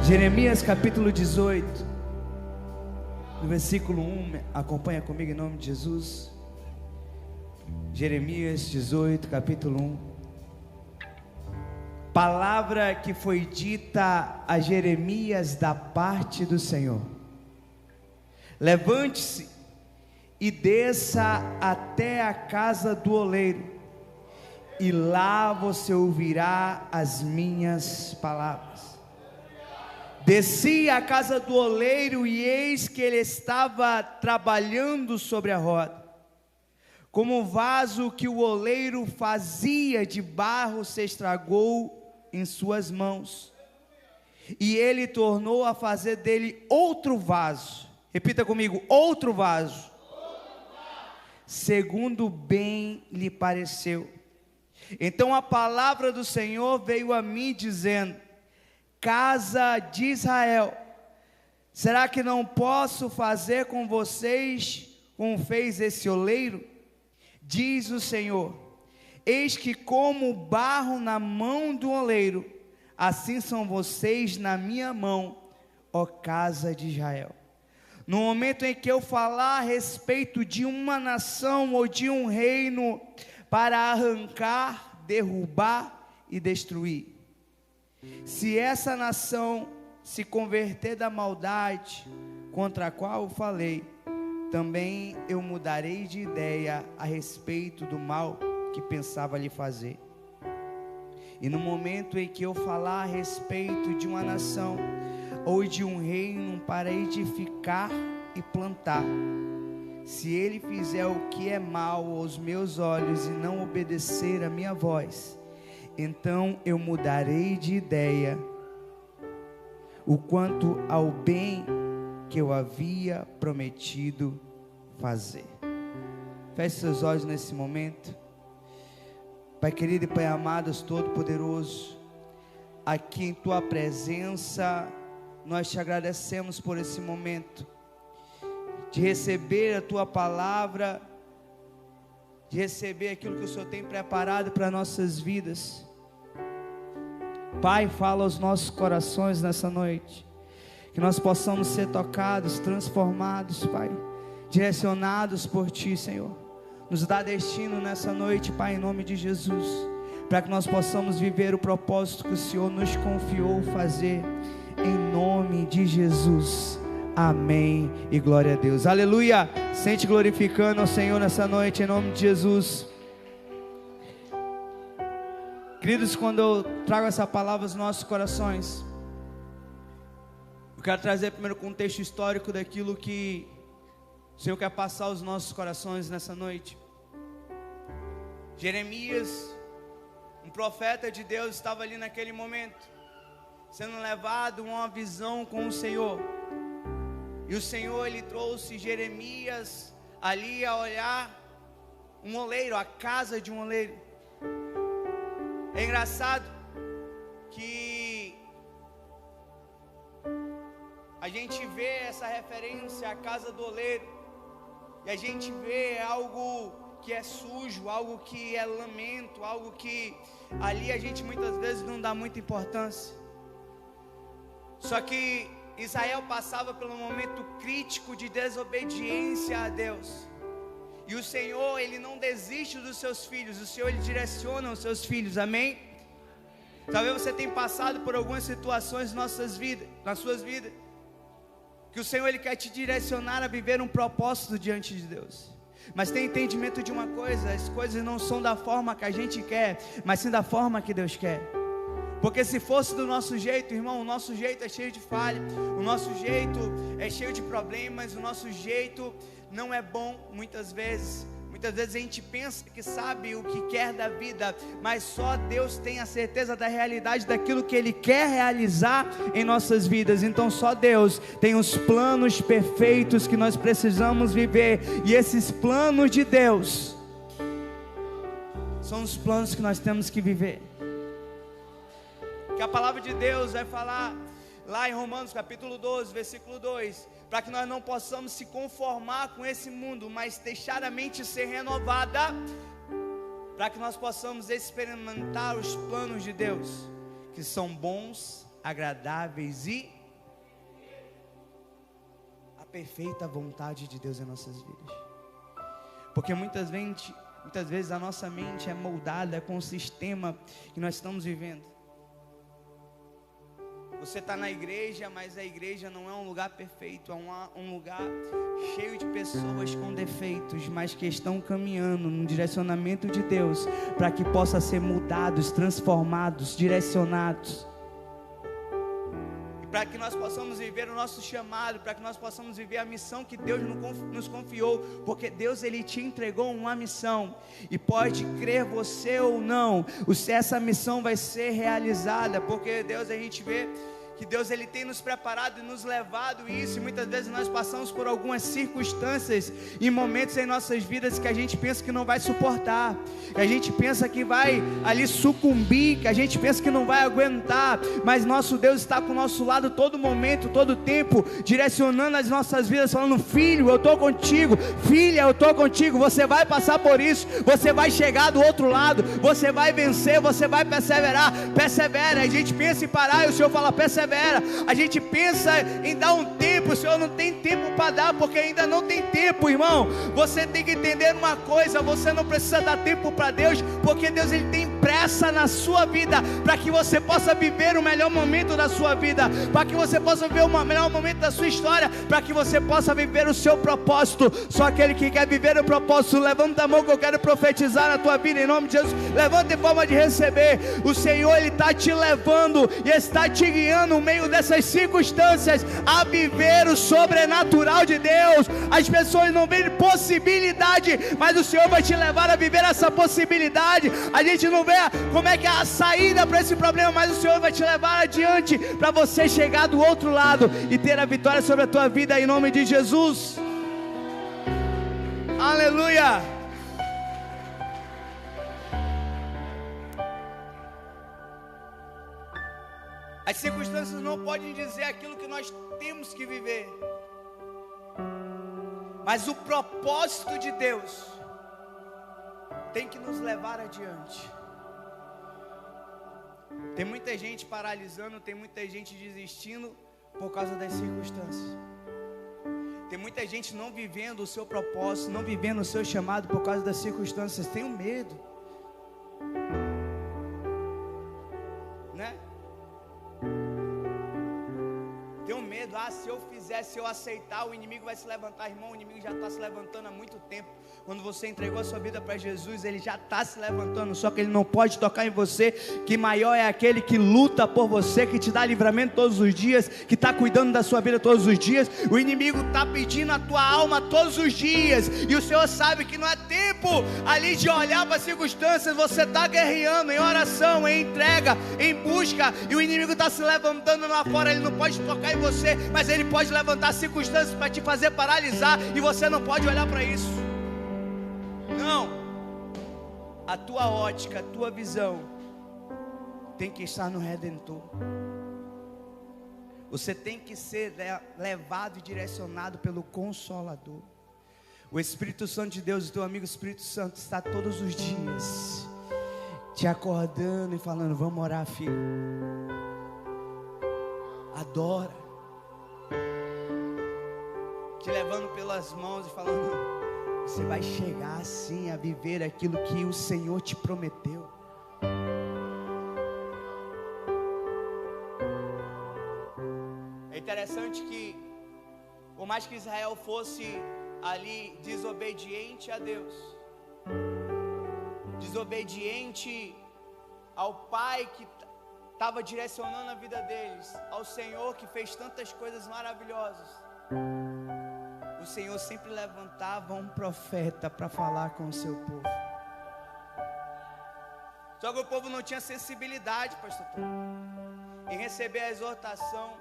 Jeremias capítulo 18, no versículo 1, acompanha comigo em nome de Jesus. Jeremias 18, capítulo 1. Palavra que foi dita a Jeremias da parte do Senhor: levante-se e desça até a casa do oleiro, e lá você ouvirá as minhas palavras. Desci à casa do oleiro, e eis que ele estava trabalhando sobre a roda. Como o vaso que o oleiro fazia de barro se estragou em suas mãos, e ele tornou a fazer dele outro vaso. Repita comigo: outro vaso, segundo bem lhe pareceu. Então a palavra do Senhor veio a mim dizendo: casa de Israel, será que não posso fazer com vocês como fez esse oleiro? Diz o Senhor: eis que como o barro na mão do oleiro, assim são vocês na minha mão, ó casa de Israel. No momento em que eu falar a respeito de uma nação ou de um reino para arrancar, derrubar e destruir, se essa nação se converter da maldade contra a qual eu falei, também eu mudarei de ideia a respeito do mal que pensava lhe fazer. E no momento em que eu falar a respeito de uma nação ou de um reino para edificar e plantar, se ele fizer o que é mal aos meus olhos e não obedecer a minha voz, então eu mudarei de ideia o quanto ao bem que eu havia prometido fazer. Feche seus olhos nesse momento. Pai querido e Pai amado, Todo-Poderoso, aqui em Tua presença, nós te agradecemos por esse momento de receber a Tua palavra, de receber aquilo que o Senhor tem preparado para nossas vidas. Pai, fala aos nossos corações nessa noite, que nós possamos ser tocados, transformados, Pai, direcionados por Ti, Senhor. Nos dá destino nessa noite, Pai, em nome de Jesus, para que nós possamos viver o propósito que o Senhor nos confiou fazer, em nome de Jesus. Amém e glória a Deus. Aleluia. Sente glorificando ao Senhor nessa noite, em nome de Jesus. Queridos, quando eu trago essa palavra aos nossos corações, eu quero trazer primeiro o contexto histórico daquilo que o Senhor quer passar aos nossos corações nessa noite. Jeremias, um profeta de Deus, estava ali naquele momento, sendo levado a uma visão com o Senhor. E o Senhor, Ele trouxe Jeremias ali a olhar um oleiro, a casa de um oleiro. É engraçado que a gente vê essa referência à casa do oleiro, e a gente vê algo que é sujo, algo que é lamento, algo que ali a gente muitas vezes não dá muita importância. Só que Israel passava por um momento crítico de desobediência a Deus, e o Senhor, Ele não desiste dos seus filhos. O Senhor, Ele direciona os seus filhos, amém? Talvez você tenha passado por algumas situações nas suas vidas, que o Senhor, Ele quer te direcionar a viver um propósito diante de Deus. Mas tem entendimento de uma coisa: as coisas não são da forma que a gente quer, mas sim da forma que Deus quer. Porque se fosse do nosso jeito, irmão, o nosso jeito é cheio de falha, o nosso jeito é cheio de problemas, o nosso jeito não é bom muitas vezes. Muitas vezes a gente pensa que sabe o que quer da vida, mas só Deus tem a certeza da realidade daquilo que Ele quer realizar em nossas vidas. Então só Deus tem os planos perfeitos que nós precisamos viver, e esses planos de Deus são os planos que nós temos que viver. Que a palavra de Deus vai falar lá em Romanos capítulo 12, versículo 2, para que nós não possamos se conformar com esse mundo, mas deixar a mente ser renovada, para que nós possamos experimentar os planos de Deus, que são bons, agradáveis e a perfeita vontade de Deus em nossas vidas. Porque muitas vezes a nossa mente é moldada com o sistema que nós estamos vivendo. Você está na igreja, mas a igreja não é um lugar perfeito, é um lugar cheio de pessoas com defeitos, mas que estão caminhando no direcionamento de Deus, para que possa ser mudados, transformados, direcionados, para que nós possamos viver o nosso chamado, para que nós possamos viver a missão que Deus nos confiou, porque Deus, Ele te entregou uma missão, e pode crer você ou não, se essa missão vai ser realizada, porque Deus, a gente vê que Deus, Ele tem nos preparado e nos levado isso, e muitas vezes nós passamos por algumas circunstâncias e momentos em nossas vidas que a gente pensa que não vai suportar, que a gente pensa que vai ali sucumbir, que a gente pensa que não vai aguentar, mas nosso Deus está com o nosso lado todo momento, todo tempo, direcionando as nossas vidas, falando: filho, eu estou contigo, filha, eu estou contigo, você vai passar por isso, você vai chegar do outro lado, você vai vencer, você vai perseverar, persevera. A gente pensa em parar e o Senhor fala: persevera. A gente pensa em dar um tempo, o Senhor não tem tempo para dar, porque ainda não tem tempo, irmão. Você tem que entender uma coisa: você não precisa dar tempo para Deus, porque Deus, Ele tem pressa na sua vida, para que você possa viver o melhor momento da sua vida, para que você possa viver o melhor momento da sua história, para que você possa viver o seu propósito. Só aquele que quer viver o propósito, levanta a mão que eu quero profetizar na tua vida, em nome de Jesus. Levanta em forma de receber. O Senhor, Ele está te levando e está te guiando no meio dessas circunstâncias a viver o sobrenatural de Deus. As pessoas não veem possibilidade, mas o Senhor vai te levar a viver essa possibilidade. A gente não vê como é que é a saída para esse problema, mas o Senhor vai te levar adiante, para você chegar do outro lado e ter a vitória sobre a tua vida, em nome de Jesus. Aleluia. As circunstâncias não podem dizer aquilo que nós temos que viver, mas o propósito de Deus tem que nos levar adiante. Tem muita gente paralisando, tem muita gente desistindo por causa das circunstâncias. Tem muita gente não vivendo o seu propósito, não vivendo o seu chamado por causa das circunstâncias. Tem medo, né? Tenho medo, se eu fizer, se eu aceitar, o inimigo vai se levantar. Irmão, o inimigo já está se levantando há muito tempo. Quando você entregou a sua vida para Jesus, ele já está se levantando, só que ele não pode tocar em você, que maior é aquele que luta por você, que te dá livramento todos os dias, que está cuidando da sua vida todos os dias. O inimigo está pedindo a tua alma todos os dias, e o Senhor sabe que não é tempo ali de olhar para as circunstâncias. Você está guerreando em oração, em entrega, em busca, e o inimigo está se levantando lá fora. Ele não pode tocar em você, mas ele pode levantar circunstâncias para te fazer paralisar, e você não pode olhar para isso. Não, a tua ótica, a tua visão tem que estar no Redentor. Você tem que ser levado e direcionado pelo Consolador. O Espírito Santo de Deus, o teu amigo Espírito Santo, está todos os dias te acordando e falando: vamos orar, filho, adora, te levando pelas mãos e falando: você vai chegar assim a viver aquilo que o Senhor te prometeu. É interessante que, por mais que Israel fosse ali desobediente a Deus, desobediente ao Pai que estava direcionando a vida deles, ao Senhor que fez tantas coisas maravilhosas, o Senhor sempre levantava um profeta para falar com o seu povo. Só que o povo não tinha sensibilidade, pastor Tom, em receber a exortação,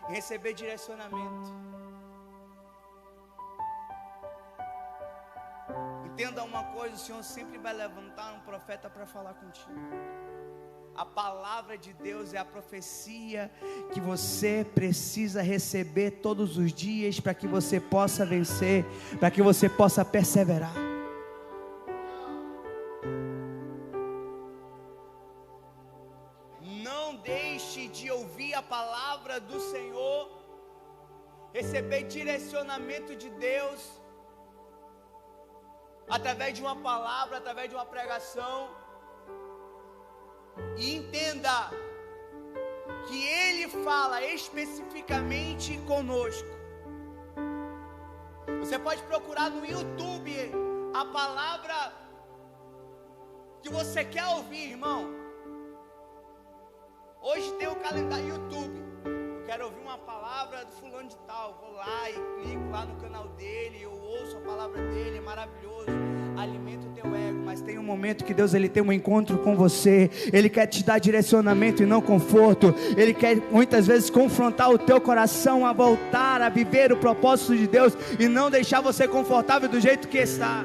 em receber direcionamento. Entenda uma coisa: o Senhor sempre vai levantar um profeta para falar contigo. A palavra de Deus é a profecia que você precisa receber todos os dias, para que você possa vencer, para que você possa perseverar. Não deixe deixe de ouvir a palavra do Senhor, receber direcionamento de Deus, através de uma palavra, através de uma pregação, e entenda que Ele fala especificamente conosco. Você pode procurar no YouTube a palavra que você quer ouvir, irmão. Hoje tem o calendário YouTube. Eu quero ouvir uma palavra do fulano de tal. Vou lá e clico lá no canal dele, eu ouço a palavra dele, é maravilhoso. Alimenta o teu ego, mas tem um momento que Deus, Ele tem um encontro com você. Ele quer te dar direcionamento e não conforto. Ele quer muitas vezes confrontar o teu coração a voltar a viver o propósito de Deus e não deixar você confortável do jeito que está.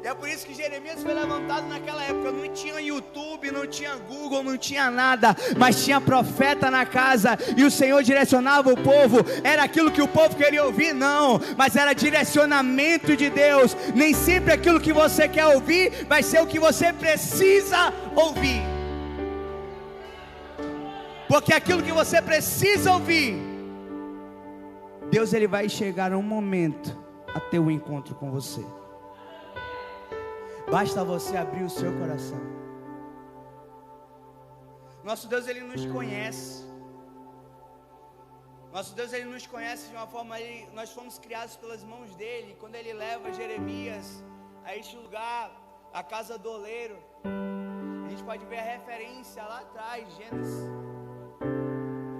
É por isso que Jeremias foi levantado naquela época. Não tinha YouTube, não tinha Google, não tinha nada, mas tinha profeta na casa, e o Senhor direcionava o povo. Era aquilo que o povo queria ouvir? Não, mas era direcionamento de Deus. Nem sempre aquilo que você quer ouvir vai ser o que você precisa ouvir, porque aquilo que você precisa ouvir, Deus, Ele vai chegar um momento a ter um encontro com você. Basta você abrir o seu coração. Nosso Deus, Ele nos conhece. Nosso Deus, Ele nos conhece de uma forma, nós fomos criados pelas mãos dEle. Quando Ele leva Jeremias a este lugar, a casa do oleiro, a gente pode ver a referência lá atrás, Gênesis,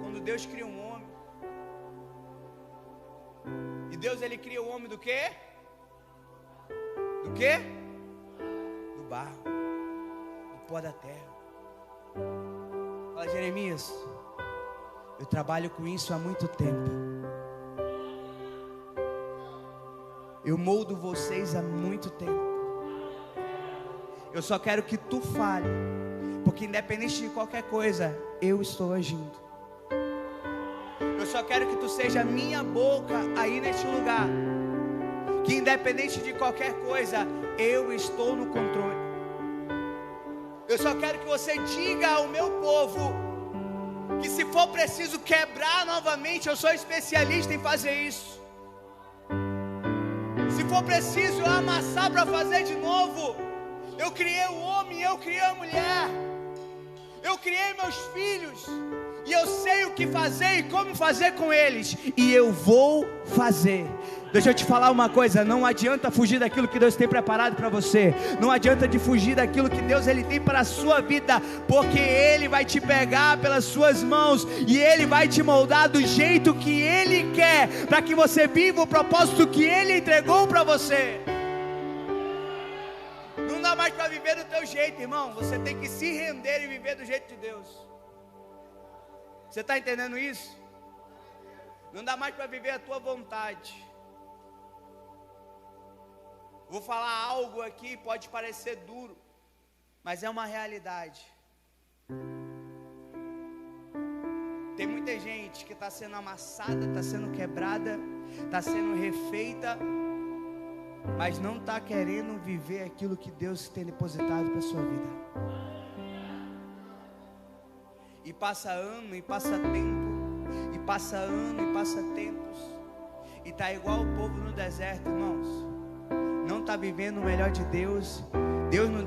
quando Deus cria um homem. E Deus, Ele cria o homem do quê? Do quê? Barro, do pó da terra. Fala, Jeremias, eu trabalho com isso há muito tempo. Eu moldo vocês há muito tempo. Eu só quero que tu fale, porque independente de qualquer coisa, eu estou agindo. Eu só quero que tu seja minha boca aí neste lugar, que independente de qualquer coisa, eu estou no controle. Eu só quero que você diga ao meu povo que, se for preciso quebrar novamente, eu sou especialista em fazer isso. Se for preciso amassar para fazer de novo, eu criei o homem, eu criei a mulher, eu criei meus filhos, e eu sei o que fazer e como fazer com eles, e eu vou fazer. Deixa eu te falar uma coisa, não adianta fugir daquilo que Deus tem preparado para você. Não adianta de fugir daquilo que Deus, Ele tem para a sua vida, porque Ele vai te pegar pelas suas mãos e Ele vai te moldar do jeito que Ele quer, para que você viva o propósito que Ele entregou para você. Não dá mais para viver do teu jeito, irmão. Você tem que se render e viver do jeito de Deus. Você está entendendo isso? Não dá mais para viver a tua vontade. Vou falar algo aqui, pode parecer duro, mas é uma realidade. Tem muita gente que está sendo amassada, está sendo quebrada, está sendo refeita, mas não está querendo viver aquilo que Deus tem depositado para a sua vida. E passa ano, e passa tempo, e passa ano, e passa tempos, e está igual o povo no deserto, irmãos. Não está vivendo o melhor de Deus. Deus não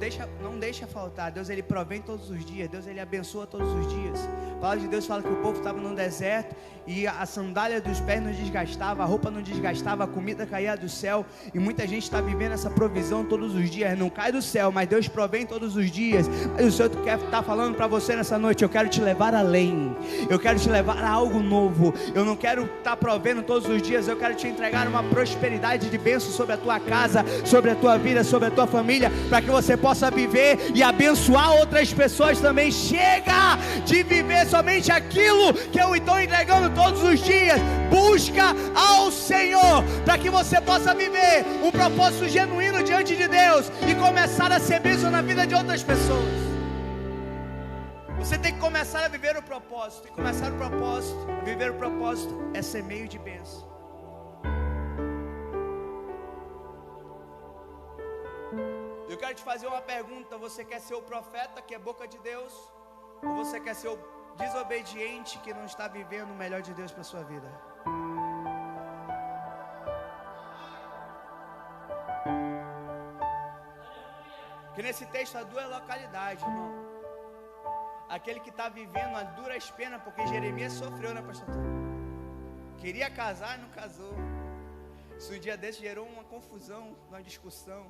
deixa faltar. Deus, Ele provém todos os dias. Deus, Ele abençoa todos os dias. A palavra de Deus fala que o povo estava no deserto e a sandália dos pés não desgastava, a roupa não desgastava, a comida caía do céu. E muita gente está vivendo essa provisão todos os dias. Não cai do céu, mas Deus provém todos os dias. Mas o Senhor quer estar falando para você nessa noite: eu quero te levar além. Eu quero te levar a algo novo. Eu não quero estar provendo todos os dias. Eu quero te entregar uma prosperidade de bênção sobre a tua casa, sobre a tua vida, sobre a tua família, para que você possa viver e abençoar outras pessoas também. Chega de viver somente aquilo que eu estou entregando todos os dias. Busca ao Senhor, para que você possa viver um propósito genuíno diante de Deus e começar a ser bênção na vida de outras pessoas. Você tem que começar a viver o propósito. E começar o propósito, viver o propósito, é ser meio de bênção. Eu quero te fazer uma pergunta. Você quer ser o profeta que é boca de Deus? você quer ser desobediente que não está vivendo o melhor de Deus para a sua vida? Que nesse texto há duas localidades, irmão. Aquele que está vivendo a duras penas, porque Jeremias sofreu, né, pastor? Queria casar e não casou. Isso um dia desse gerou uma confusão, uma discussão.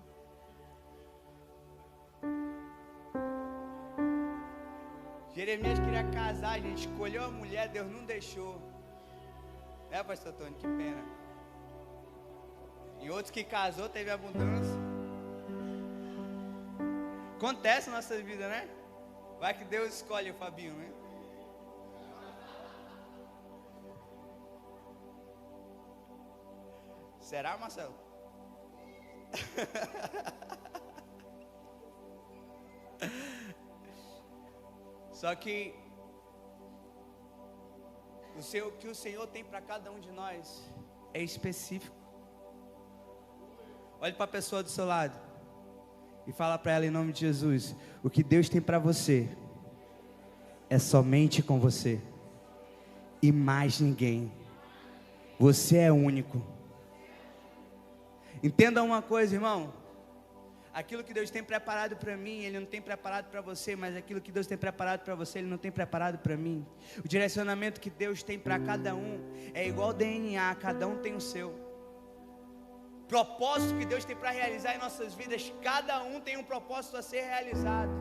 Jeremias queria casar, gente, escolheu a mulher, Deus não deixou. É, pastor Tony, que pena. E outros que casou, teve abundância. Acontece na nossa vida, né? Vai que Deus escolhe o Fabinho, né? Será, Marcelo? Só que o que o Senhor tem para cada um de nós é específico. Olhe para a pessoa do seu lado e fala para ela em nome de Jesus: o que Deus tem para você é somente com você e mais ninguém. Você é único. Entenda uma coisa, irmão. Aquilo que Deus tem preparado para mim, Ele não tem preparado para você, mas aquilo que Deus tem preparado para você, Ele não tem preparado para mim. O direcionamento que Deus tem para cada um é igual DNA, cada um tem o seu. Propósito que Deus tem para realizar em nossas vidas, cada um tem um propósito a ser realizado.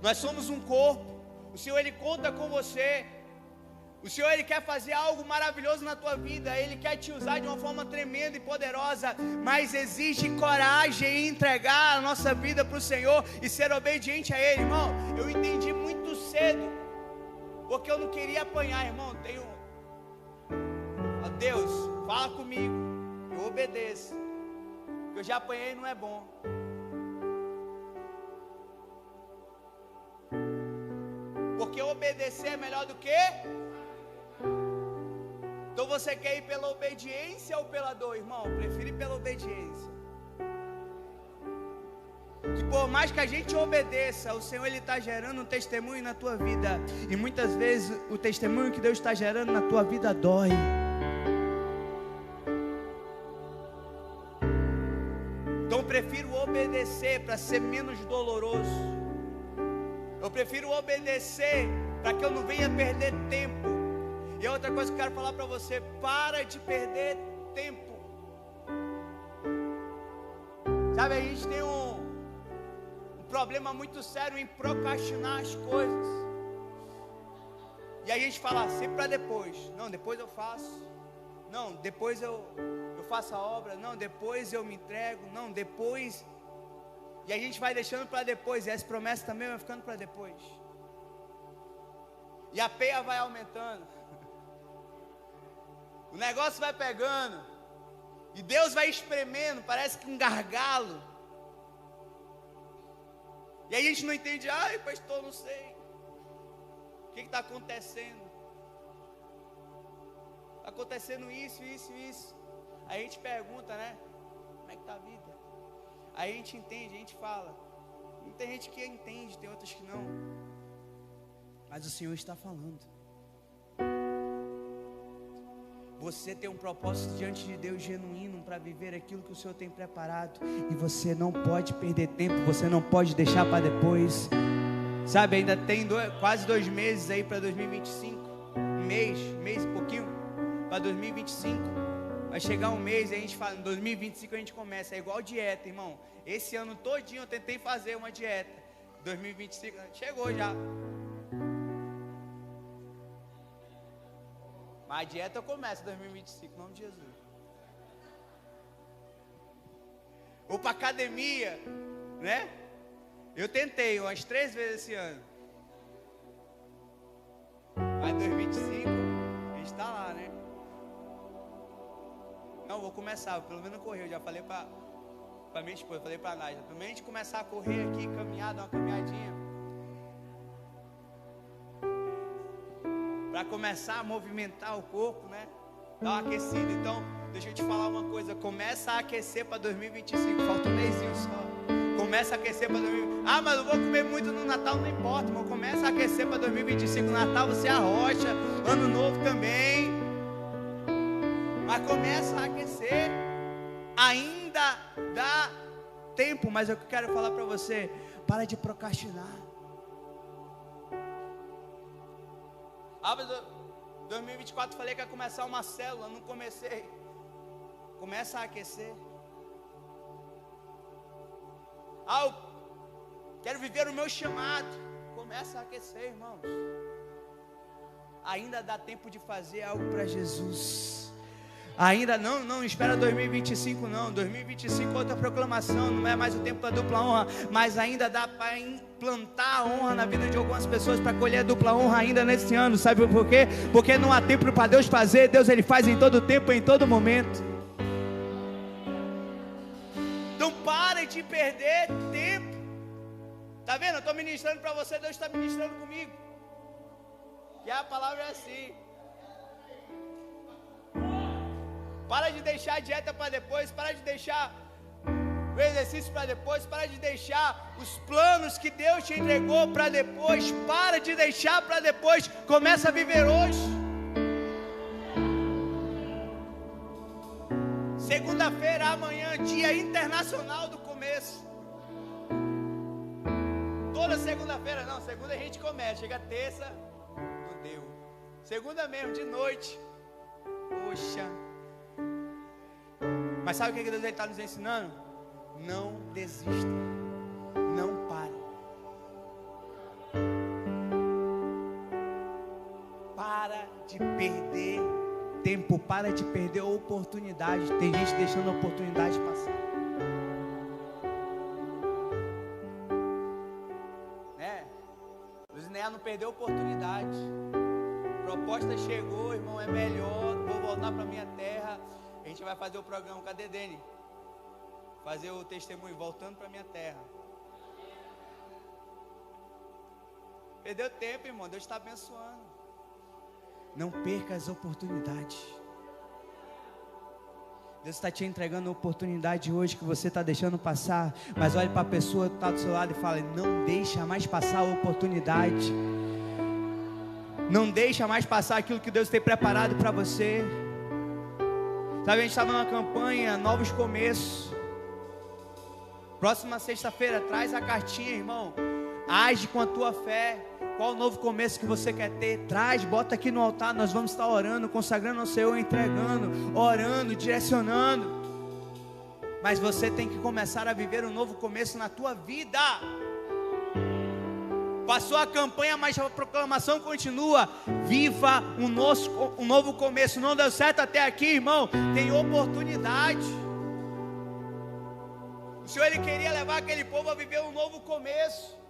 Nós somos um corpo. O Senhor, Ele conta com você. O Senhor, Ele quer fazer algo maravilhoso na tua vida. Ele quer te usar de uma forma tremenda e poderosa, mas exige coragem em entregar a nossa vida para o Senhor e ser obediente a Ele, irmão. Eu entendi muito cedo, porque eu não queria apanhar, irmão. Ó, Deus, fala comigo, eu obedeço. Eu já apanhei e não é bom. Porque obedecer é melhor do que... Então você quer ir pela obediência ou pela dor, irmão? Prefiro ir pela obediência. Que por mais que a gente obedeça, o Senhor, Ele está gerando um testemunho na tua vida. E muitas vezes o testemunho que Deus está gerando na tua vida dói. Então eu prefiro obedecer para ser menos doloroso. Eu prefiro obedecer para que eu não venha perder tempo. E outra coisa que eu quero falar para você: para de perder tempo. Sabe, a gente tem um problema muito sério em procrastinar as coisas. E a gente fala sempre para depois. Não, depois eu faço. Não, depois eu faço a obra. Não, depois eu me entrego. Não, depois. E a gente vai deixando para depois. E as promessas também vão ficando para depois. E a peia vai aumentando. O negócio vai pegando. E Deus vai espremendo. Parece que um gargalo. E aí a gente não entende. Ai, pastor, não sei. O que está acontecendo? Está acontecendo isso. Aí a gente pergunta, né? Como é que está a vida? Aí a gente entende, a gente fala. Tem gente que entende, tem outras que não. Mas o Senhor está falando. Você tem um propósito diante de Deus genuíno para viver aquilo que o Senhor tem preparado. E você não pode perder tempo, você não pode deixar para depois. Sabe, ainda tem quase 2 meses aí para 2025. Um mês e pouquinho para 2025. Vai chegar um mês e a gente fala, em 2025 a gente começa. É igual dieta, irmão. Esse ano todinho eu tentei fazer uma dieta. 2025 chegou já. Mas a dieta eu começo em 2025, em nome de Jesus. Vou para academia, né? Eu tentei umas 3 vezes esse ano. Mas 2025 a gente está lá, né? Não, vou começar, pelo menos correr. Eu já falei para minha esposa, falei para a Nádia. Pelo menos a gente começar a correr aqui, caminhar, dar uma caminhadinha. Para começar a movimentar o corpo, né? Dar uma aquecida. Então, deixa eu te falar uma coisa. Começa a aquecer para 2025. Falta um mêsinho só. Começa a aquecer para 2025. Ah, mas eu vou comer muito no Natal, não importa, mas começa a aquecer aquecer para 2025. Natal você arrocha, Ano Novo também. Mas começa a aquecer. Ainda dá tempo, mas eu quero falar para você, para de procrastinar. 2024 falei que ia começar uma célula, não comecei. Começa a aquecer. Eu quero viver o meu chamado. Começa a aquecer, irmãos. Ainda dá tempo de fazer algo para Jesus. Ainda não espera 2025 não. 2025 outra proclamação, não é mais o tempo da dupla honra, mas ainda dá para implantar a honra na vida de algumas pessoas, para colher a dupla honra ainda nesse ano. Sabe por quê? Porque não há tempo para Deus fazer. Deus ele faz em todo tempo, em todo momento. Então pare de perder tempo. Tá vendo? Eu estou ministrando para você, Deus está ministrando comigo. E a palavra é assim. Para de deixar a dieta para depois, para de deixar o exercício para depois, para de deixar os planos que Deus te entregou para depois, para de deixar para depois, começa a viver hoje. Segunda-feira, amanhã, Dia Internacional do Começo. Toda segunda-feira, não, segunda a gente começa, chega terça, não deu. Segunda mesmo, de noite, poxa. Mas sabe o que Deus está nos ensinando? Não desista, não pare. Para de perder tempo, para de perder a oportunidade. Tem gente deixando a oportunidade passar. Luzinéia não perdeu a oportunidade. A proposta chegou, irmão, é melhor. Vou voltar para minha terra. A gente vai fazer o programa, cadê Dene? Fazer o testemunho, voltando para minha terra. Perdeu tempo, irmão, Deus está abençoando. Não perca as oportunidades. Deus está te entregando a oportunidade hoje que você está deixando passar. Mas olhe para a pessoa que está do seu lado e fale: não deixa mais passar a oportunidade. Não deixa mais passar aquilo que Deus tem preparado para você. Sabe, a gente estava numa campanha, novos começos. Próxima sexta-feira, traz a cartinha, irmão. Age com a tua fé. Qual o novo começo que você quer ter? Traz, bota aqui no altar. Nós vamos estar orando, consagrando ao Senhor, entregando, orando, direcionando. Mas você tem que começar a viver um novo começo na tua vida. Passou a campanha, mas a proclamação continua. Viva um novo começo. Não deu certo até aqui, irmão. Tem oportunidade. O Senhor ele queria levar aquele povo a viver um novo começo.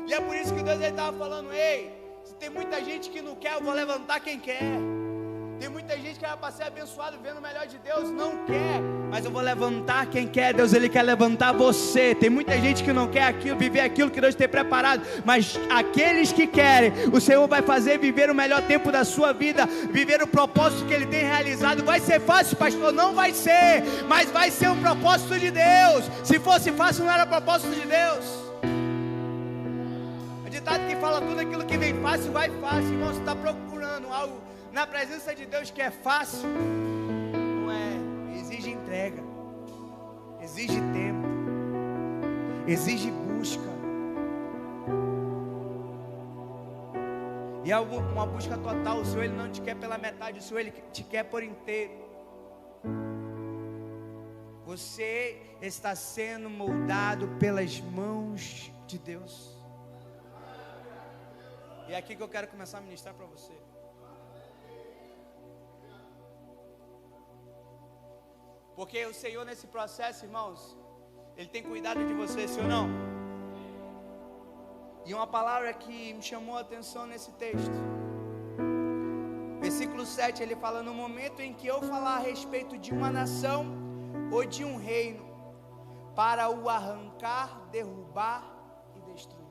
E é por isso que Deus estava falando: ei, se tem muita gente que não quer, eu vou levantar quem quer. Tem muita gente que era para ser abençoado, vendo o melhor de Deus, não quer, mas eu vou levantar quem quer. Deus ele quer levantar você. Tem muita gente que não quer aquilo, viver aquilo que Deus tem preparado, mas aqueles que querem, o Senhor vai fazer viver o melhor tempo da sua vida, viver o propósito que ele tem realizado. Vai ser fácil, pastor? Não vai ser, mas vai ser um propósito de Deus. Se fosse fácil, não era propósito de Deus. O ditado que fala: tudo aquilo que vem fácil, vai fácil. Irmão, você está procurando algo na presença de Deus que é fácil? Não é. Exige entrega, exige tempo, exige busca. E é uma busca total. O Senhor ele não te quer pela metade, o Senhor ele te quer por inteiro. Você está sendo moldado pelas mãos de Deus. E é aqui que eu quero começar a ministrar para você. Porque o Senhor nesse processo, irmãos, Ele tem cuidado de você, sim ou não? E uma palavra que me chamou a atenção nesse texto, versículo 7, ele fala: no momento em que eu falar a respeito de uma nação ou de um reino, para o arrancar, derrubar e destruir.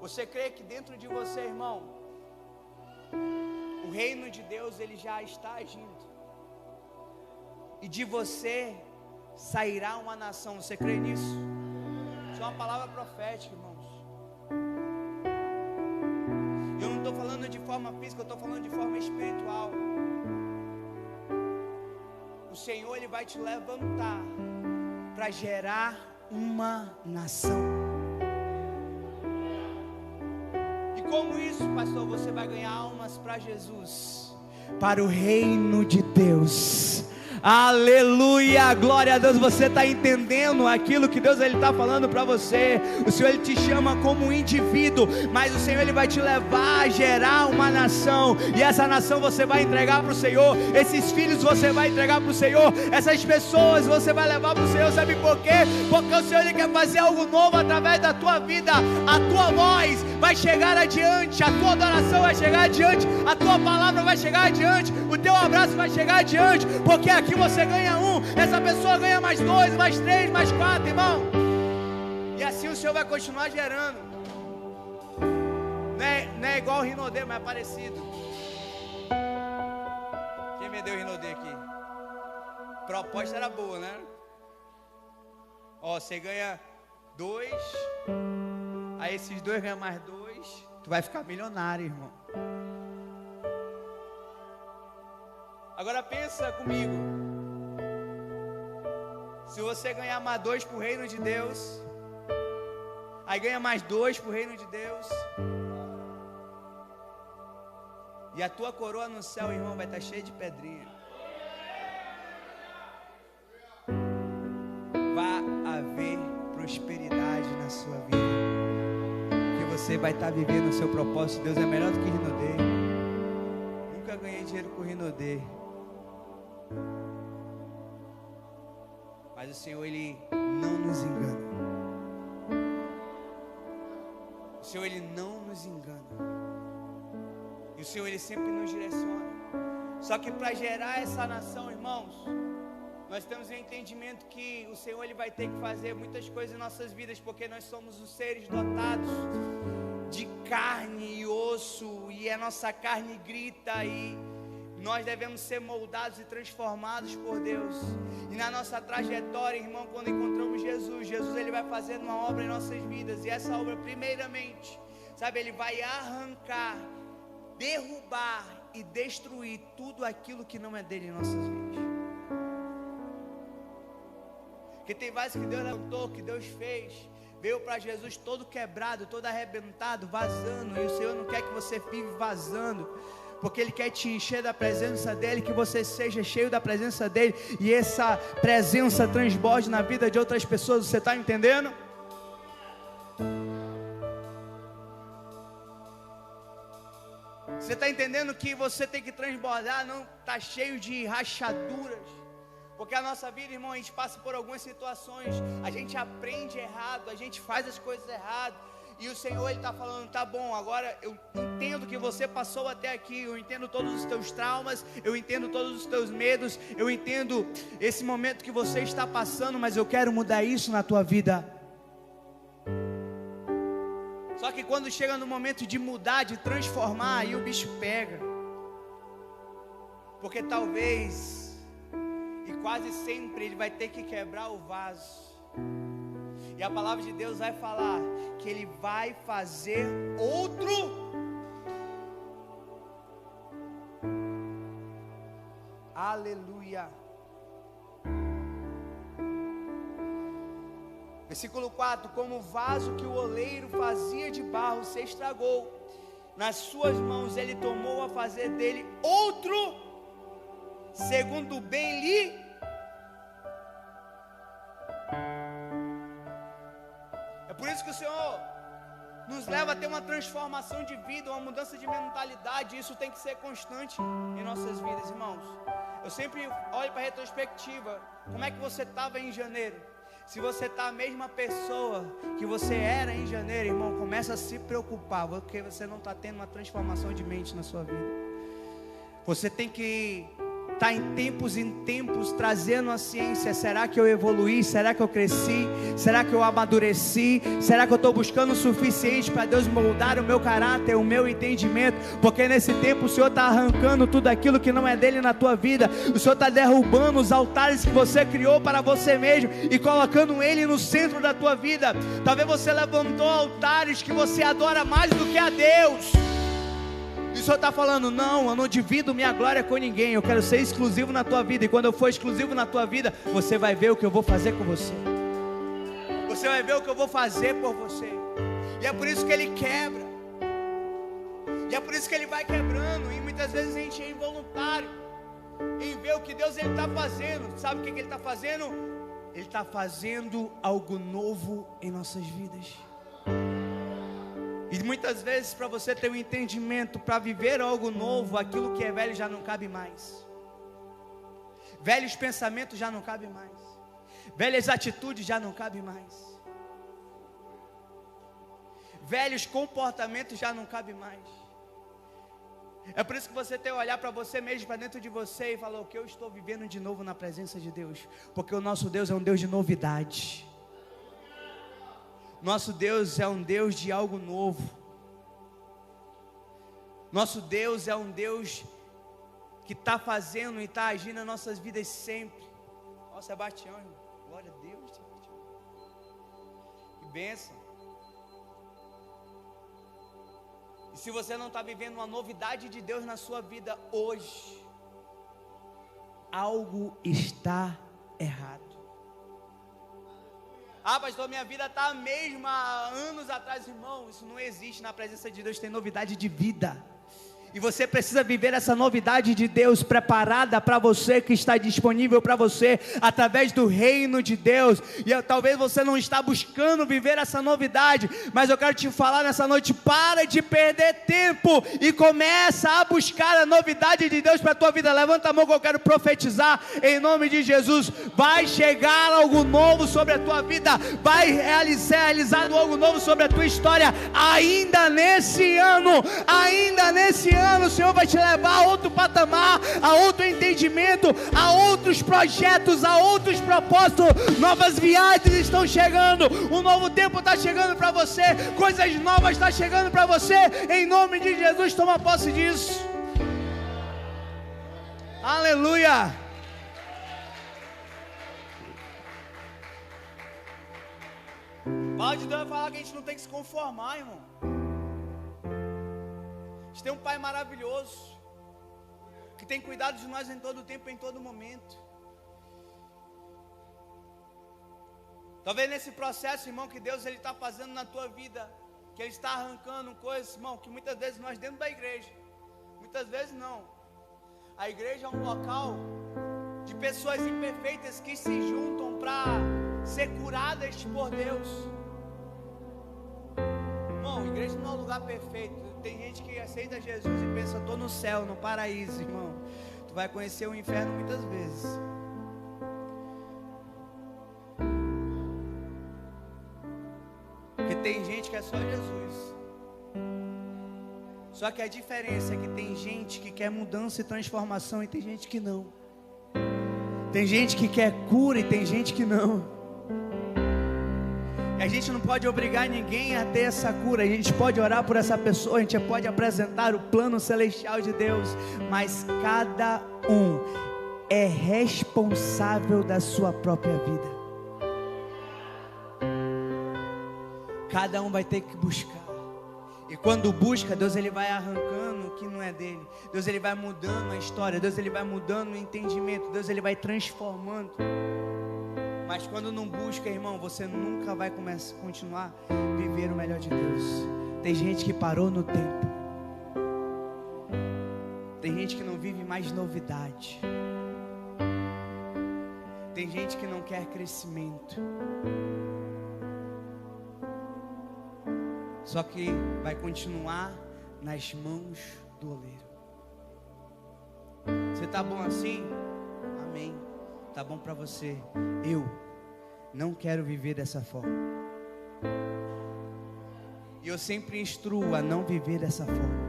Você crê que dentro de você, irmão, o reino de Deus ele já está agindo? E de você sairá uma nação. Você crê nisso? Isso é uma palavra profética, irmãos. forma física, eu estou falando de forma espiritual. O Senhor, Ele vai te levantar para gerar uma nação. E como isso, pastor, você vai ganhar almas para Jesus, para o reino de Deus. Aleluia, glória a Deus. Você está entendendo aquilo que Deus está falando para você? O Senhor, Ele te chama como um indivíduo, mas o Senhor, Ele vai te levar a gerar uma nação, e essa nação você vai entregar para o Senhor, esses filhos você vai entregar para o Senhor, essas pessoas você vai levar para o Senhor. Sabe por quê? Porque o Senhor, Ele quer fazer algo novo através da tua vida. A tua voz vai chegar adiante, a tua adoração vai chegar adiante, a tua palavra vai chegar adiante, o teu abraço vai chegar adiante, porque aqui você ganha um, essa pessoa ganha mais 2, mais 3, mais 4, irmão. E assim o Senhor vai continuar gerando. Não é igual o Rinodê, mas é parecido. Quem vendeu o Rinodê aqui? A proposta era boa, né? Ó, você ganha 2, aí esses 2 ganham mais 2, tu vai ficar milionário, irmão. Agora pensa comigo. Se você ganhar mais 2 para o reino de Deus, aí ganha mais 2 para o reino de Deus, e a tua coroa no céu, irmão, vai estar cheia de pedrinha. Vai haver prosperidade na sua vida, porque você vai estar vivendo o seu propósito. Deus é melhor do que Rinodê. Nunca ganhei dinheiro com Rinodê, mas o Senhor, Ele não nos engana. O Senhor, Ele não nos engana. E o Senhor, Ele sempre nos direciona. Só que para gerar essa nação, irmãos, nós temos um entendimento que o Senhor, Ele vai ter que fazer muitas coisas em nossas vidas, porque nós somos os seres dotados de carne e osso, e a nossa carne grita, e nós devemos ser moldados e transformados por Deus. E na nossa trajetória, irmão, quando encontramos Jesus, Ele vai fazer uma obra em nossas vidas. E essa obra, primeiramente, sabe, Ele vai arrancar, derrubar e destruir tudo aquilo que não é dele em nossas vidas. Porque tem vários que Deus levantou, que Deus fez, veio para Jesus todo quebrado, todo arrebentado, vazando. E o Senhor não quer que você vive vazando, porque Ele quer te encher da presença dEle, que você seja cheio da presença dEle, e essa presença transborde na vida de outras pessoas. Você está entendendo? Você está entendendo que você tem que transbordar, não está cheio de rachaduras? Porque a nossa vida, irmão, a gente passa por algumas situações, a gente aprende errado, a gente faz as coisas errado, e o Senhor, Ele está falando: tá bom, agora eu entendo que você passou até aqui, eu entendo todos os teus traumas, eu entendo todos os teus medos, eu entendo esse momento que você está passando, mas eu quero mudar isso na tua vida. Só que quando chega no momento de mudar, de transformar, aí o bicho pega. Porque talvez, e quase sempre, Ele vai ter que quebrar o vaso. E a palavra de Deus vai falar que Ele vai fazer outro. Aleluia. Versículo 4: como o vaso que o oleiro fazia de barro se estragou, nas suas mãos Ele tomou a fazer dele outro, segundo bem lhe. É por isso que o Senhor nos leva a ter uma transformação de vida, uma mudança de mentalidade. Isso tem que ser constante em nossas vidas, irmãos. Eu sempre olho para a retrospectiva. Como é que você estava em janeiro? Se você está a mesma pessoa que você era em janeiro, irmão, começa a se preocupar, porque você não está tendo uma transformação de mente na sua vida. Você tem que estar em tempos trazendo a ciência. Será que eu evoluí? Será que eu cresci? Será que eu amadureci? Será que eu estou buscando o suficiente para Deus moldar o meu caráter, o meu entendimento? Porque nesse tempo o Senhor está arrancando tudo aquilo que não é dele na tua vida. O Senhor está derrubando os altares que você criou para você mesmo e colocando Ele no centro da tua vida. Talvez você levantou altares que você adora mais do que a Deus. E o Senhor está falando: não, eu não divido minha glória com ninguém, eu quero ser exclusivo na tua vida. E quando eu for exclusivo na tua vida, você vai ver o que eu vou fazer com você. Você vai ver o que eu vou fazer por você. E é por isso que Ele quebra. E é por isso que Ele vai quebrando. E muitas vezes a gente é involuntário em ver o que Deus está fazendo. Sabe o que Ele está fazendo? Ele está fazendo algo novo em nossas vidas. E muitas vezes, para você ter um entendimento, para viver algo novo, aquilo que é velho já não cabe mais. Velhos pensamentos já não cabem mais. Velhas atitudes já não cabem mais. Velhos comportamentos já não cabem mais. É por isso que você tem que olhar para você mesmo, para dentro de você, e falar: o que eu estou vivendo de novo na presença de Deus? Porque o nosso Deus é um Deus de novidade. Nosso Deus é um Deus de algo novo. Nosso Deus é um Deus que está fazendo e está agindo nas nossas vidas sempre. Ó, Sebastião, irmão. Glória a Deus, Sebastião. Que bênção. E se você não está vivendo uma novidade de Deus na sua vida hoje, algo está errado. Ah, pastor, minha vida está a mesma há anos atrás. Irmão, isso não existe. Na presença de Deus tem novidade de vida. E você precisa viver essa novidade de Deus preparada para você, que está disponível para você através do reino de Deus. E talvez você não está buscando viver essa novidade, mas eu quero te falar nessa noite: para de perder tempo e começa a buscar a novidade de Deus para a tua vida. Levanta a mão que eu quero profetizar em nome de Jesus. Vai chegar algo novo sobre a tua vida, vai ser realizado algo novo sobre a tua história ainda nesse ano. O Senhor vai te levar a outro patamar, a outro entendimento, a outros projetos, a outros propósitos. Novas viagens estão chegando, um novo tempo está chegando para você, coisas novas estão chegando para você, em nome de Jesus. Toma posse disso. Aleluia. A palavra de Deus vai falar que a gente não tem que se conformar, irmão. A gente tem um Pai maravilhoso, que tem cuidado de nós em todo tempo, em todo momento. Talvez nesse processo, irmão, que Deus está fazendo na tua vida, que Ele está arrancando coisas, irmão, que muitas vezes nós dentro da igreja, muitas vezes não. A igreja é um local de pessoas imperfeitas que se juntam para ser curadas por Deus. Irmão, a igreja não é um lugar perfeito. Tem gente que aceita Jesus e pensa: estou no céu, no paraíso. Irmão, tu vai conhecer o inferno muitas vezes. Porque tem gente que é só Jesus. Só que a diferença é que tem gente que quer mudança e transformação, e tem gente que não. Tem gente que quer cura e tem gente que não. A gente não pode obrigar ninguém a ter essa cura. A gente pode orar por essa pessoa, a gente pode apresentar o plano celestial de Deus, mas cada um é responsável da sua própria vida. Cada um vai ter que buscar. E quando busca, Deus Ele vai arrancando o que não é dele. Deus Ele vai mudando a história. Deus Ele vai mudando o entendimento. Deus Ele vai transformando. Mas quando não busca, irmão, você nunca vai continuar a viver o melhor de Deus. Tem gente que parou no tempo. Tem gente que não vive mais novidade. Tem gente que não quer crescimento. Só que vai continuar nas mãos do oleiro. Você está bom assim? Amém. Tá bom para você. Eu não quero viver dessa forma. E eu sempre instruo a não viver dessa forma.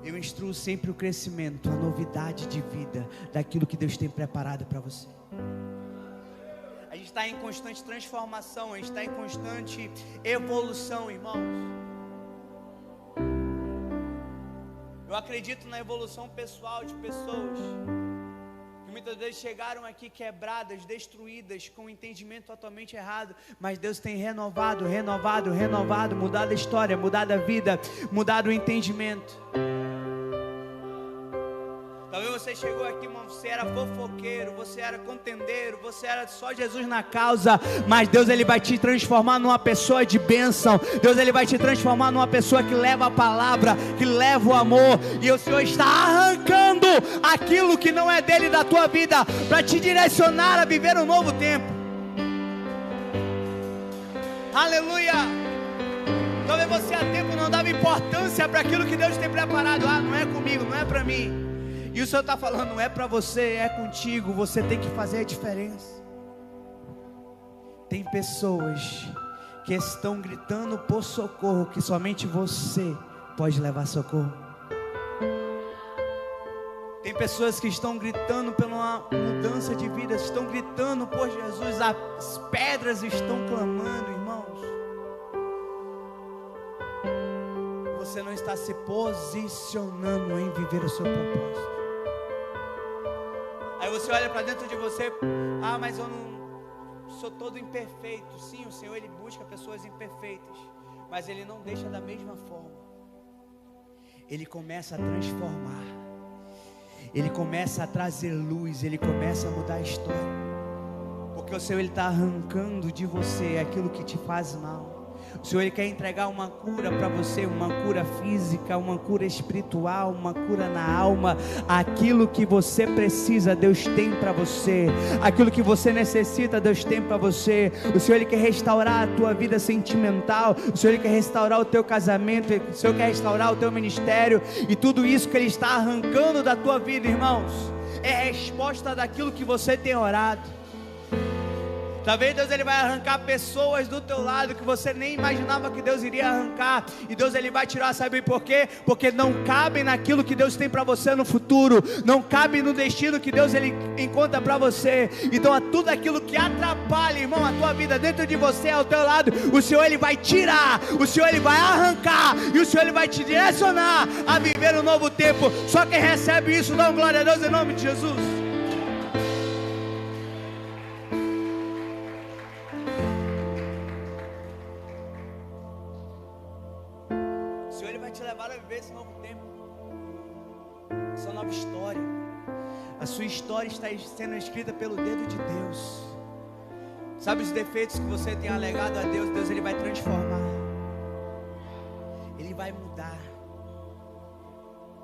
Eu instruo sempre o crescimento, a novidade de vida, daquilo que Deus tem preparado para você. A gente está em constante transformação, a gente está em constante evolução, irmãos. Eu acredito na evolução pessoal de pessoas. muitas vezes chegaram aqui quebradas, destruídas, com um entendimento totalmente errado, mas Deus tem renovado, mudado a história, mudado a vida, mudado o entendimento. Talvez você chegou aqui, irmão, você era fofoqueiro, você era contendeiro, você era só Jesus na causa, mas Deus ele vai te transformar numa pessoa de bênção. Deus ele vai te transformar numa pessoa que leva a palavra, que leva o amor, e o Senhor está arrancando aquilo que não é dele da tua vida, para te direcionar a viver um novo tempo. Aleluia! Talvez você há tempo não dava importância para aquilo que Deus tem preparado. Não é comigo, não é para mim. E o Senhor está falando, não é para você, é contigo. Você tem que fazer a diferença. Tem pessoas que estão gritando por socorro, que somente você pode levar socorro. Tem pessoas que estão gritando por uma mudança de vida, estão gritando por Jesus. As pedras estão clamando, irmãos. Você não está se posicionando em viver o seu propósito. Aí você olha para dentro de você, mas eu não sou todo imperfeito. Sim, o Senhor ele busca pessoas imperfeitas, mas ele não deixa da mesma forma. Ele começa a transformar, ele começa a trazer luz, ele começa a mudar a história, porque o Senhor ele está arrancando de você aquilo que te faz mal. O Senhor ele quer entregar uma cura para você, uma cura física, uma cura espiritual, uma cura na alma. Aquilo que você precisa, Deus tem para você. Aquilo que você necessita, Deus tem para você. O Senhor ele quer restaurar a tua vida sentimental. O Senhor ele quer restaurar o teu casamento. O Senhor quer restaurar o teu ministério. E tudo isso que ele está arrancando da tua vida, irmãos, é resposta daquilo que você tem orado. Talvez Deus ele vai arrancar pessoas do teu lado que você nem imaginava que Deus iria arrancar. E Deus ele vai tirar, sabe por quê? Porque não cabem naquilo que Deus tem para você no futuro. Não cabe no destino que Deus ele encontra para você. Então a tudo aquilo que atrapalha, irmão, a tua vida dentro de você, ao teu lado, o Senhor ele vai tirar, o Senhor ele vai arrancar, e o Senhor ele vai te direcionar a viver um novo tempo. Só quem recebe isso, dá uma glória a Deus em nome de Jesus. Esse novo tempo, essa nova história. A sua história está sendo escrita pelo dedo de Deus. Sabe os defeitos que você tem alegado a Deus? Deus ele vai transformar, ele vai mudar,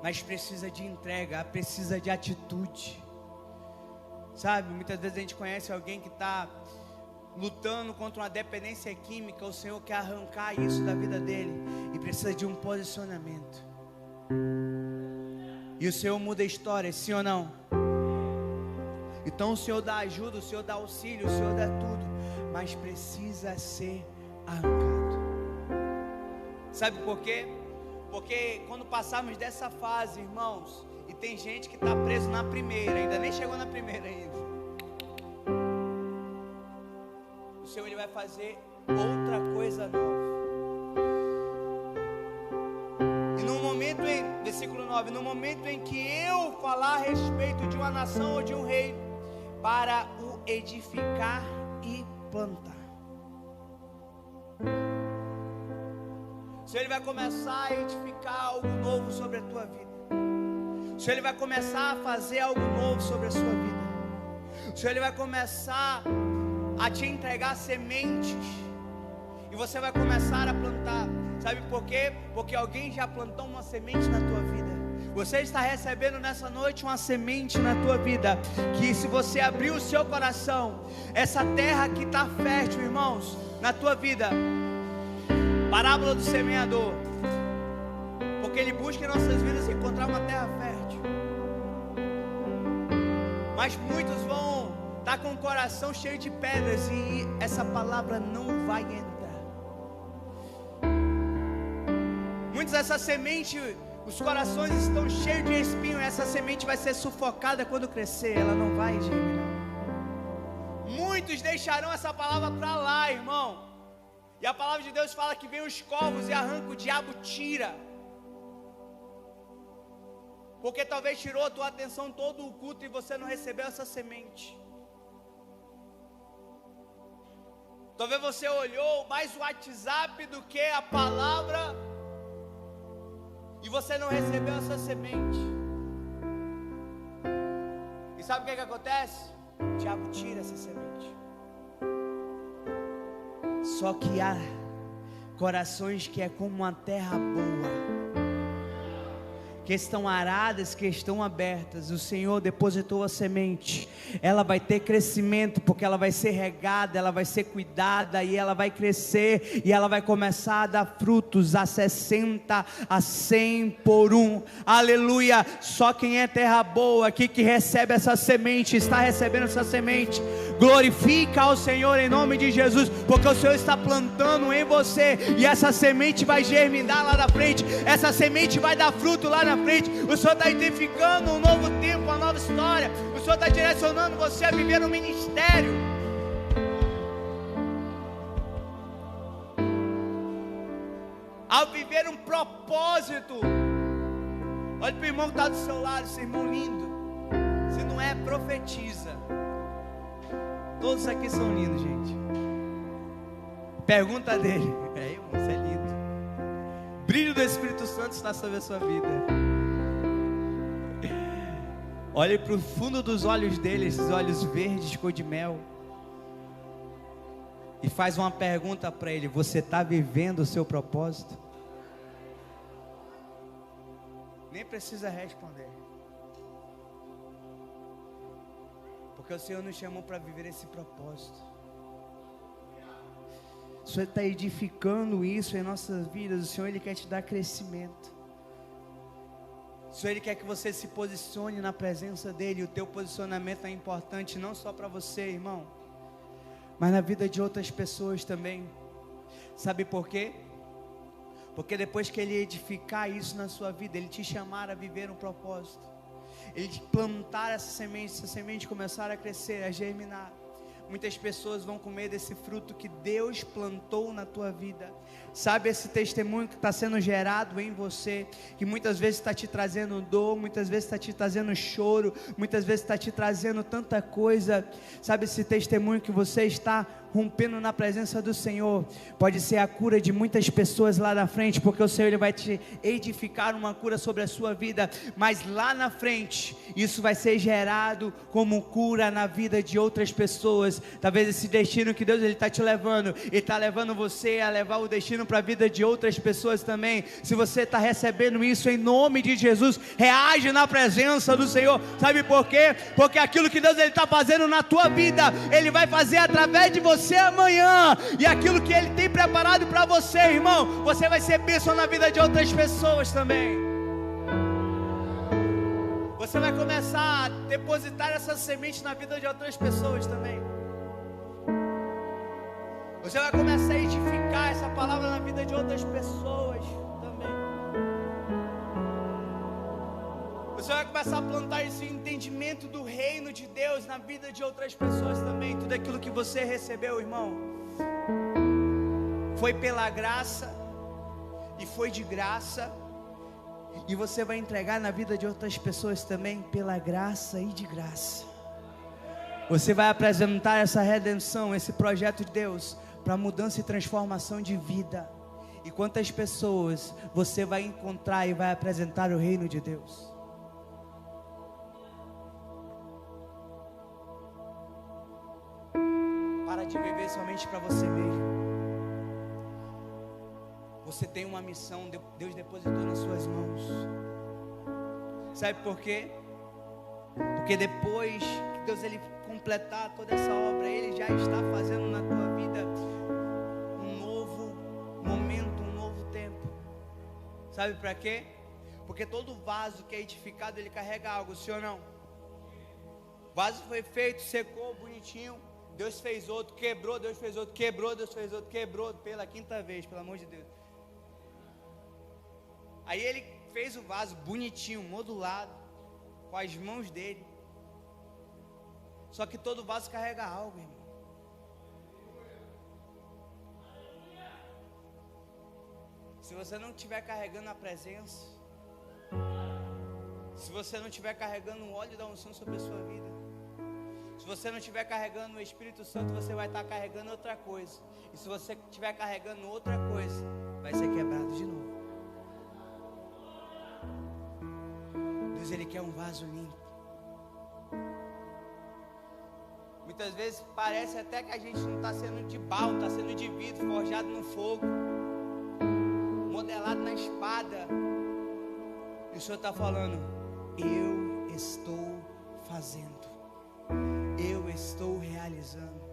mas precisa de entrega, precisa de atitude. Sabe, muitas vezes a gente conhece alguém que está lutando contra uma dependência química. O Senhor quer arrancar isso da vida dele, e precisa de um posicionamento. E o Senhor muda a história, sim ou não? Então o Senhor dá ajuda, o Senhor dá auxílio, o Senhor dá tudo, mas precisa ser arrancado. Sabe por quê? Porque quando passarmos dessa fase, irmãos, e tem gente que está preso na primeira, ainda nem chegou na primeira ainda, o Senhor ele vai fazer outra coisa nova. E no momento versículo 9, no momento em que eu falar a respeito de uma nação ou de um reino, para o edificar e plantar, o Senhor ele vai começar a edificar algo novo sobre a tua vida. O Senhor ele vai começar a fazer algo novo sobre a sua vida. O Senhor ele vai começar a te entregar sementes, e você vai começar a plantar. Sabe por quê? Porque alguém já plantou uma semente na tua vida. Você está recebendo nessa noite uma semente na tua vida, que se você abrir o seu coração, essa terra que está fértil, irmãos, na tua vida. Parábola do semeador, porque ele busca em nossas vidas encontrar uma terra fértil, mas muitos vão estar com o coração cheio de pedras, e essa palavra não vai entrar. Muitos, essa semente, os corações estão cheios de espinho, e essa semente vai ser sufocada quando crescer, ela não vai germinar. Muitos deixarão essa palavra para lá, irmão, e a palavra de Deus fala que vem os corvos e arranca, o diabo tira, porque talvez tirou a tua atenção todo o culto e você não recebeu essa semente. Talvez você olhou mais o WhatsApp do que a palavra e você não recebeu essa semente. E sabe o que acontece? O diabo tira essa semente. Só que há corações que é como uma terra boa, que estão aradas, que estão abertas. O Senhor depositou a semente, ela vai ter crescimento, porque ela vai ser regada, ela vai ser cuidada, e ela vai crescer, e ela vai começar a dar frutos a 60, a 100 por um, aleluia. Só quem é terra boa aqui, que recebe essa semente, está recebendo essa semente, glorifica ao Senhor em nome de Jesus, porque o Senhor está plantando em você, e essa semente vai germinar lá na frente, essa semente vai dar fruto lá na frente. O Senhor está edificando um novo tempo, uma nova história. O Senhor está direcionando você a viver um ministério. A viver um propósito. Olha para o irmão que está do seu lado, esse irmão lindo. Se não é, profetiza. Todos aqui são lindos, gente. Pergunta dele. Irmão, você é lindo. O brilho do Espírito Santo está sobre a sua vida. Olhe para o fundo dos olhos dele, esses olhos verdes cor de mel, e faz uma pergunta para ele: você está vivendo o seu propósito? Nem precisa responder, porque o Senhor nos chamou para viver esse propósito. O Senhor está edificando isso em nossas vidas. O Senhor, Ele quer te dar crescimento. O Senhor, Ele quer que você se posicione na presença dEle. O teu posicionamento é importante não só para você, irmão, mas na vida de outras pessoas também. Sabe por quê? Porque depois que Ele edificar isso na sua vida, Ele te chamar a viver um propósito, Ele te plantar essa semente começar a crescer, a germinar, muitas pessoas vão comer desse fruto que Deus plantou na tua vida. Sabe, esse testemunho que está sendo gerado em você, que muitas vezes está te trazendo dor, muitas vezes está te trazendo choro, muitas vezes está te trazendo tanta coisa. Sabe, esse testemunho que você está rompendo na presença do Senhor, pode ser a cura de muitas pessoas lá na frente, porque o Senhor, Ele vai te edificar uma cura sobre a sua vida, mas lá na frente, isso vai ser gerado como cura na vida de outras pessoas. Talvez esse destino que Deus está te levando, Ele está levando você a levar o destino para a vida de outras pessoas também. Se você está recebendo isso em nome de Jesus, reage na presença do Senhor. Sabe por quê? Porque aquilo que Deus está fazendo na tua vida, Ele vai fazer através de você amanhã, e aquilo que Ele tem preparado para você, irmão, você vai ser bênção na vida de outras pessoas também. Você vai começar a depositar essa semente na vida de outras pessoas também. Você vai começar a edificar essa palavra na vida de outras pessoas também. Você vai começar a plantar esse entendimento do reino de Deus na vida de outras pessoas também. Tudo aquilo que você recebeu, irmão, foi pela graça e foi de graça, e você vai entregar na vida de outras pessoas também pela graça e de graça. Você vai apresentar essa redenção, esse projeto de Deus para mudança e transformação de vida. E quantas pessoas você vai encontrar e vai apresentar o reino de Deus? Para de viver somente para você mesmo. Você tem uma missão, Deus depositou nas suas mãos. Sabe por quê? Porque depois que Deus Ele completar toda essa obra, Ele já está fazendo na tua vida um novo momento, um novo tempo. Sabe para quê? Porque todo vaso que é edificado, ele carrega algo, sim ou não? O vaso foi feito, secou, bonitinho, Deus fez outro, quebrou, Deus fez outro, quebrou, Deus fez outro, quebrou pela quinta vez, pelo amor de Deus. Aí Ele fez o vaso bonitinho, modulado, com as mãos dele. Só que todo vaso carrega algo, irmão. Se você não estiver carregando a presença, Se você não estiver carregando o óleo da unção sobre a sua vida, se você não estiver carregando o Espírito Santo, você vai estar carregando outra coisa. E se você estiver carregando outra coisa, vai ser quebrado de novo. Deus, Ele quer um vaso limpo. Muitas vezes parece até que a gente não está sendo de barro, está sendo de vidro, forjado no fogo, modelado na espada. E o Senhor está falando: eu estou fazendo, eu estou realizando.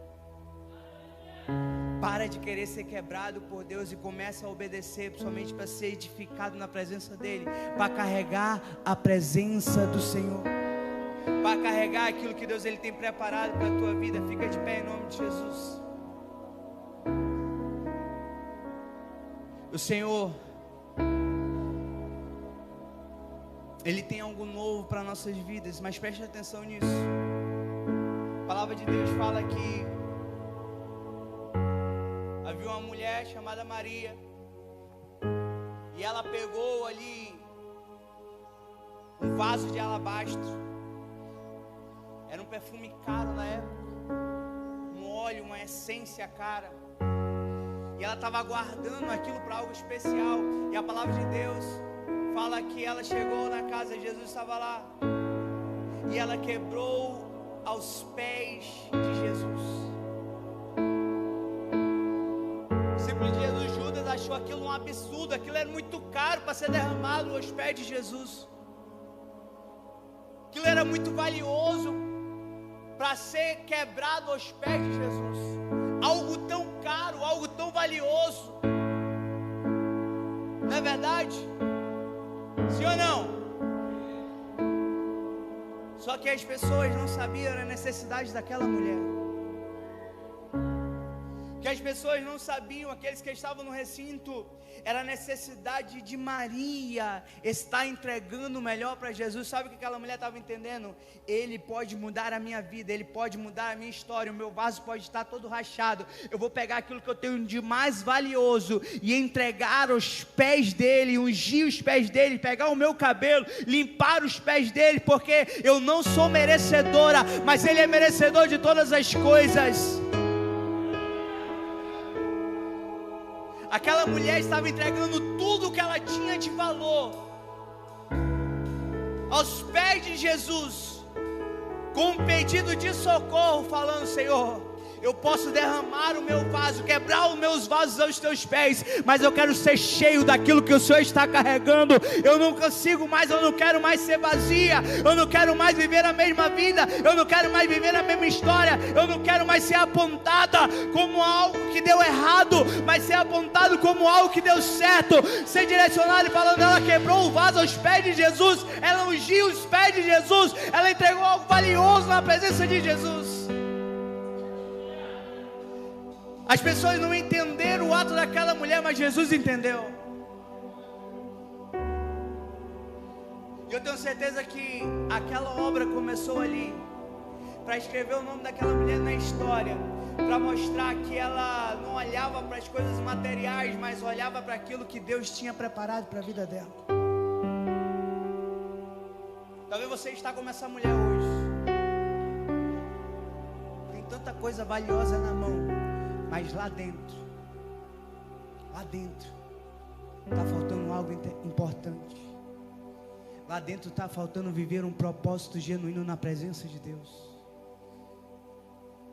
Para de querer ser quebrado por Deus e comece a obedecer, somente para ser edificado na presença dEle, para carregar a presença do Senhor, para carregar aquilo que Deus Ele tem preparado para a tua vida. Fica de pé em nome de Jesus. O Senhor, Ele tem algo novo para nossas vidas, mas preste atenção nisso. A palavra de Deus fala que havia uma mulher chamada Maria, e ela pegou ali um vaso de alabastro. Era um perfume caro na época, um óleo, uma essência cara, e ela estava guardando aquilo para algo especial. E a palavra de Deus fala que ela chegou na casa, Jesus estava lá, e ela quebrou aos pés de Jesus. O discípulo de Jesus, Judas, achou aquilo um absurdo. Aquilo era muito caro para ser derramado aos pés de Jesus. Aquilo era muito valioso para ser quebrado aos pés de Jesus. Algo tão caro, algo tão valioso. Não é verdade? Sim ou não? Só que as pessoas não sabiam a necessidade daquela mulher. Que as pessoas não sabiam, aqueles que estavam no recinto, era a necessidade de Maria estar entregando o melhor para Jesus. Sabe o que aquela mulher estava entendendo? Ele pode mudar a minha vida, Ele pode mudar a minha história. O meu vaso pode estar todo rachado. Eu vou pegar aquilo que eu tenho de mais valioso e entregar aos pés dEle, ungir os pés dEle, pegar o meu cabelo, limpar os pés dEle, porque eu não sou merecedora, mas Ele é merecedor de todas as coisas. Aquela mulher estava entregando tudo o que ela tinha de valor aos pés de Jesus, com um pedido de socorro, falando: Senhor, eu posso derramar o meu vaso, quebrar os meus vasos aos teus pés, mas eu quero ser cheio daquilo que o Senhor está carregando. Eu não consigo mais, eu não quero mais ser vazia, eu não quero mais viver a mesma vida, eu não quero mais viver a mesma história, eu não quero mais ser apontada como algo que deu errado, mas ser apontado como algo que deu certo, ser direcionado. E falando, ela quebrou o vaso aos pés de Jesus, ela ungiu os pés de Jesus, ela entregou algo valioso na presença de Jesus. As pessoas não entenderam o ato daquela mulher, mas Jesus entendeu. E eu tenho certeza que aquela obra começou ali, para escrever o nome daquela mulher na história, para mostrar que ela não olhava para as coisas materiais, mas olhava para aquilo que Deus tinha preparado para a vida dela. Talvez você está como essa mulher hoje, tem tanta coisa valiosa na mão, mas lá dentro está faltando algo importante. Lá dentro está faltando viver um propósito genuíno na presença de Deus.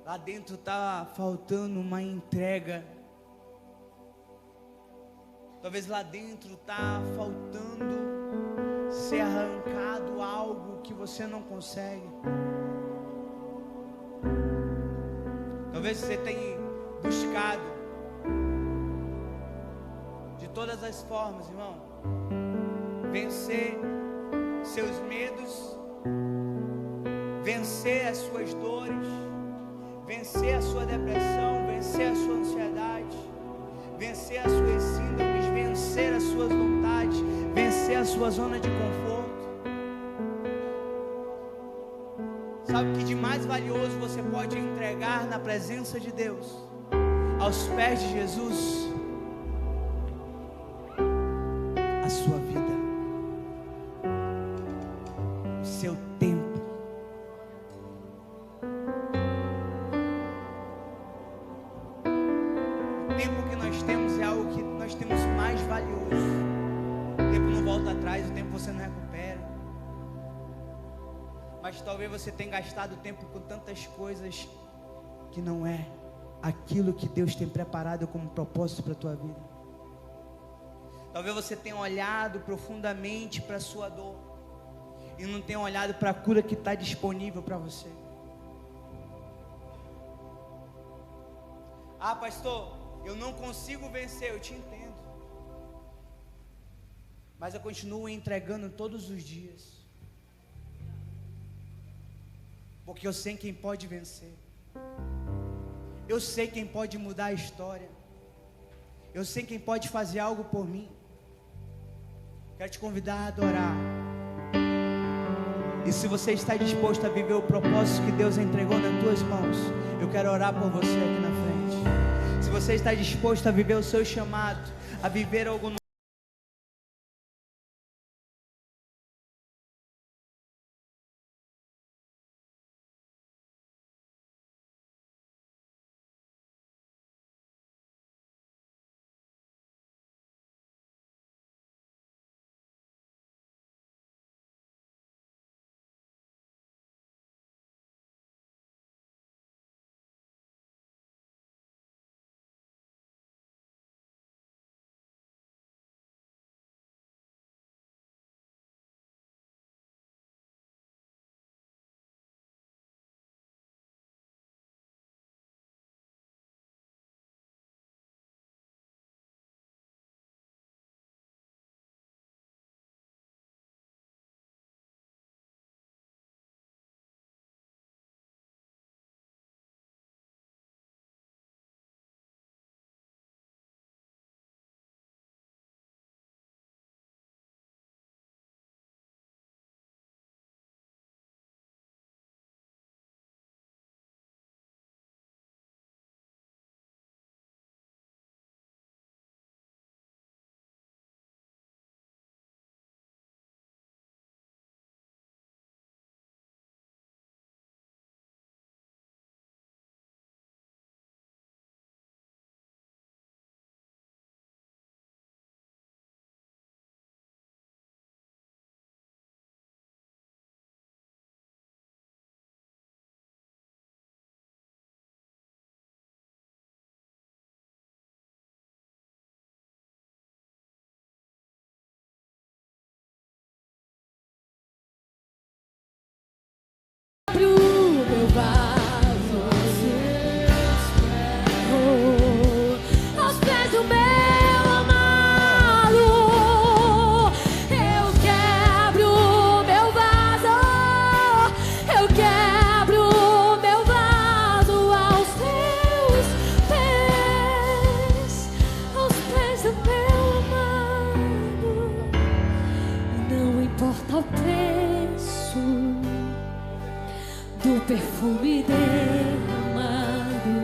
Lá dentro está faltando uma entrega. Talvez lá dentro está faltando ser arrancado algo que você não consegue. Talvez você tenha buscado de todas as formas, irmão, vencer seus medos, vencer as suas dores, vencer a sua depressão, vencer a sua ansiedade, vencer as suas síndromes, vencer as suas vontades, vencer a sua zona de conforto. Sabe o que de mais valioso você pode entregar na presença de Deus, aos pés de Jesus? A sua vida. volta atrás, o tempo você não recupera. Mas talvez você tenha gastado tempo com tantas coisas que não é aquilo que Deus tem preparado como propósito para a tua vida. Talvez você tenha olhado profundamente para a sua dor e não tenha olhado para a cura que está disponível para você. Ah, pastor, eu não consigo vencer. Eu te entendo, mas eu continuo entregando todos os dias, porque eu sei quem pode vencer. Eu sei quem pode mudar a história. Eu sei quem pode fazer algo por mim. Quero te convidar a adorar. E se você está disposto a viver o propósito que Deus entregou nas tuas mãos, eu quero orar por você aqui na frente. Se você está disposto a viver o seu chamado, a viver algo novo, perfume derramado,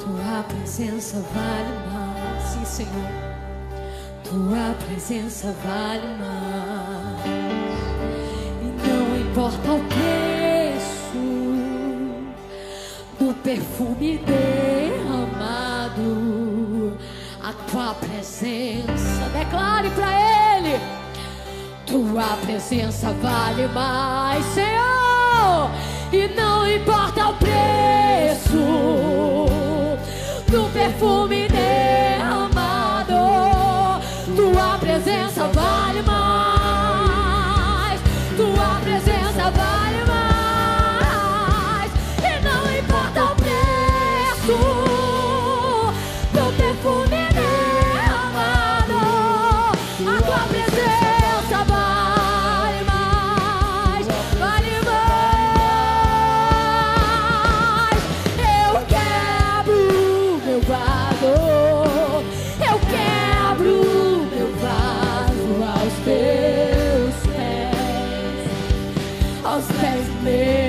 tua presença vale mais. Sim, Senhor, tua presença vale mais. E não importa o preço do perfume derramado, a tua presença, declare pra Ele, tua presença vale mais, Senhor. E não importa o preço do perfume derramado, tua presença vale mais, tua presença vale mais. E não importa o preço do perfume derramado, a tua presença vale mais, vale mais. Eu quebro meu vaso aos teus pés, aos pés meus.